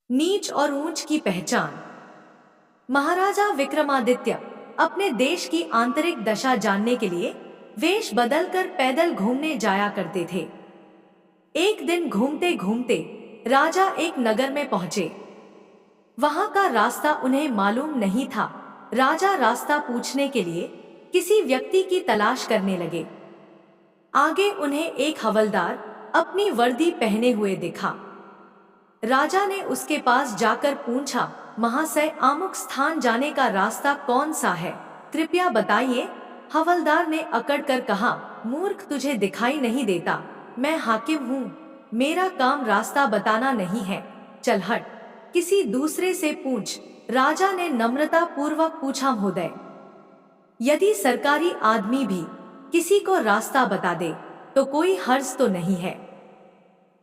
नीच और ऊंच की पहचान। महाराजा विक्रमादित्य अपने देश की आंतरिक दशा जानने के लिए वेश बदलकर पैदल घूमने जाया करते थे। एक दिन घूमते घूमते राजा एक नगर में पहुंचे। वहां का रास्ता उन्हें मालूम नहीं था। राजा रास्ता पूछने के लिए किसी व्यक्ति की तलाश करने लगे। आगे उन्हें एक हवलदार अपनी वर्दी पहने हुए दिखा। राजा ने उसके पास जाकर पूछा, महाशय, अमुक स्थान जाने का रास्ता कौन सा है, कृपया बताइए। हवलदार ने अकड़ कर कहा, मूर्ख, तुझे दिखाई नहीं देता? मैं हाकिम हूँ, मेरा काम रास्ता बताना नहीं है। चल हट, किसी दूसरे से पूछ। राजा ने नम्रता पूर्वक पूछा, महोदय, यदि सरकारी आदमी भी किसी को रास्ता बता दे तो कोई हर्ज तो नहीं है।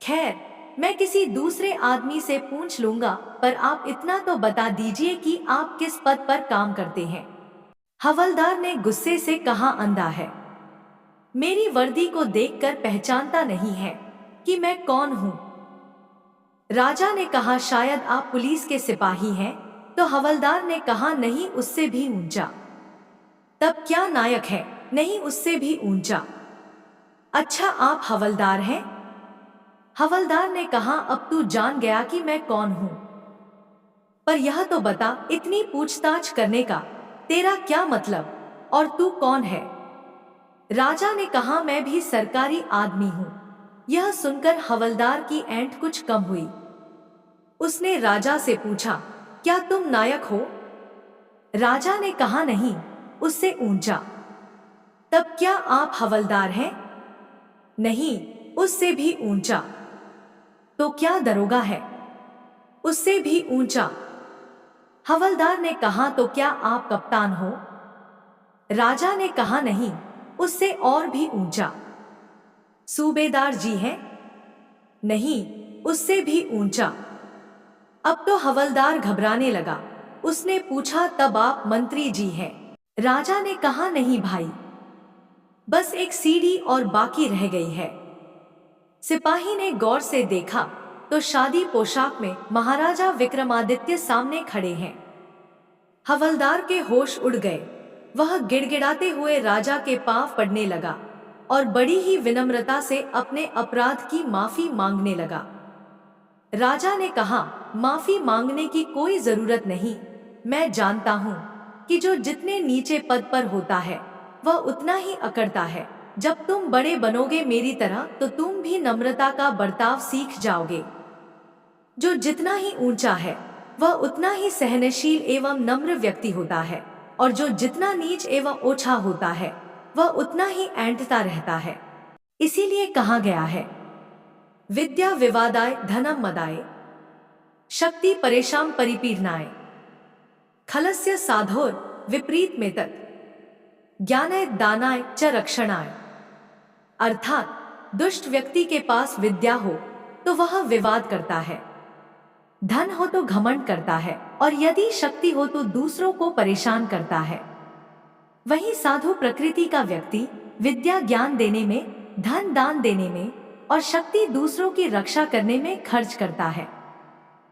खैर, मैं किसी दूसरे आदमी से पूछ लूंगा, पर आप इतना तो बता दीजिए कि आप किस पद पर काम करते हैं। हवलदार ने गुस्से से कहा, अंधा है, मेरी वर्दी को देखकर पहचानता नहीं है कि मैं कौन हूं। राजा ने कहा, शायद आप पुलिस के सिपाही हैं। तो हवलदार ने कहा, नहीं, उससे भी ऊंचा। तब क्या नायक है? नहीं, उससे भी ऊंचा। अच्छा, आप हवलदार हैं? हवलदार ने कहा, अब तू जान गया कि मैं कौन हूं। पर यह तो बता, इतनी पूछताछ करने का तेरा क्या मतलब, और तू कौन है? राजा ने कहा, मैं भी सरकारी आदमी हूं। यह सुनकर हवलदार की ऐंठ कुछ कम हुई। उसने राजा से पूछा, क्या तुम नायक हो? राजा ने कहा, नहीं, उससे ऊंचा। तब क्या आप हवलदार हैं? नहीं, उससे भी ऊंचा। तो क्या दरोगा है? उससे भी ऊंचा। हवलदार ने कहा, तो क्या आप कप्तान हो? राजा ने कहा, नहीं, उससे और भी ऊंचा। सूबेदार जी हैं? नहीं, उससे भी ऊंचा। अब तो हवलदार घबराने लगा। उसने पूछा, तब आप मंत्री जी हैं? राजा ने कहा, नहीं भाई, बस एक सीढ़ी और बाकी रह गई है। सिपाही ने गौर से देखा तो शादी पोशाक में महाराजा विक्रमादित्य सामने खड़े हैं। हवलदार के होश उड़ गए। वह गिड़गिड़ाते हुए राजा के पांव पड़ने लगा और बड़ी ही विनम्रता से अपने अपराध की माफी मांगने लगा। राजा ने कहा, माफी मांगने की कोई जरूरत नहीं। मैं जानता हूँ कि जो जितने नीचे पद पर होता है वह उतना ही अकड़ता है। जब तुम बड़े बनोगे मेरी तरह तो तुम भी नम्रता का बर्ताव सीख जाओगे। जो जितना ही ऊंचा है वह उतना ही सहनशील एवं नम्र व्यक्ति होता है, और जो जितना नीच एवं ओछा होता है वह उतना ही ऐंठता रहता है। इसीलिए कहा गया है, विद्या विवादाय धनम मदाय, शक्ति परेशान परिपीडनाय, खलस्य साधोर विपरीत में तत्, ज्ञानाय दानाय च रक्षणाय। अर्थात दुष्ट व्यक्ति के पास विद्या हो तो वह विवाद करता है, धन हो तो घमंड करता है, और यदि शक्ति हो तो दूसरों को परेशान करता है। वहीं साधु प्रकृति का व्यक्ति विद्या ज्ञान देने में, धन दान देने में और शक्ति दूसरों की रक्षा करने में खर्च करता है।